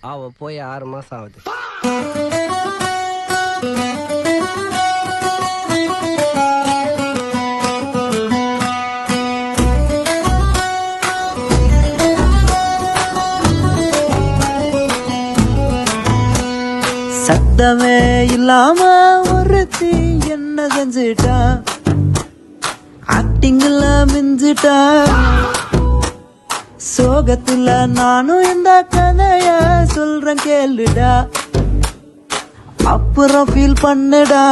அவ போய் 6 மாசம் ஆகுது. சத்தமே இல்லாம ஒருத்தி என்ன செஞ்சுட்டா, ஆக்டிங்ல மிஞ்சிட்டா. சோகத்துல நானும் இந்த கதைய சொல்றேன் கேளுடா, அப்புறம் ஃபீல் பண்ணுடா.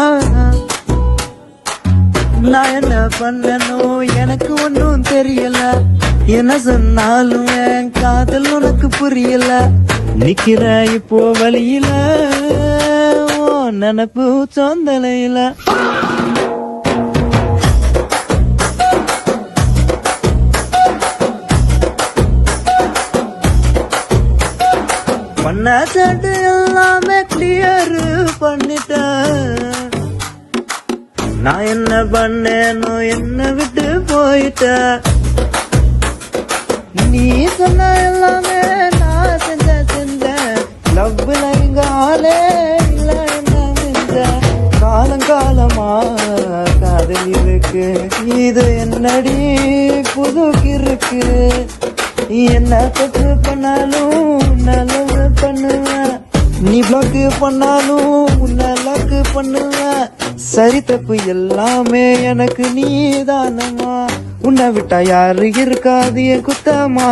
நான் என்ன பண்ணணும் எனக்கு ஒன்னும் தெரியல, என்ன சொன்னாலும் என் காதல் உனக்கு புரியல. நிக்கிற இப்போ வழியில நினப்பு சொந்தலையில. பண்ண சாட்டு எல்லாமே கிளியர் பண்ணிட்டேன். நான் என்ன பண்ணேனோ என்ன விட்டு போயிட்ட. நீ சொன்ன எல்லாமே நான் செஞ்ச லவ்ல இங்க ஆளே இல்ல. என்ன செஞ்ச காலங்காலமா காதல் இருக்கு, இது என்னடி புது கிறுக்கு. என்ன தப்பு பண்ணாலும் நல்லது பண்ணுவேன், நீ பிளாக் பண்ணாலும் உன்னை லாக் பண்ணுவேன். சரி தப்பு எல்லாமே எனக்கு நீதானமா, உன்னை விட்டா யாரு இருக்காது என் குத்தமா.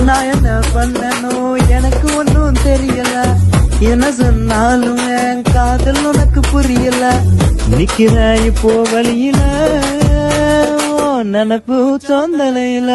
நான் என்ன பண்ணணும் எனக்கு ஒன்னும் தெரியல, என்ன சொன்னாலும் என் காதல் உனக்கு புரியல. நிக்கிற இப்போ வழியில நினப்பு சொந்தலையில.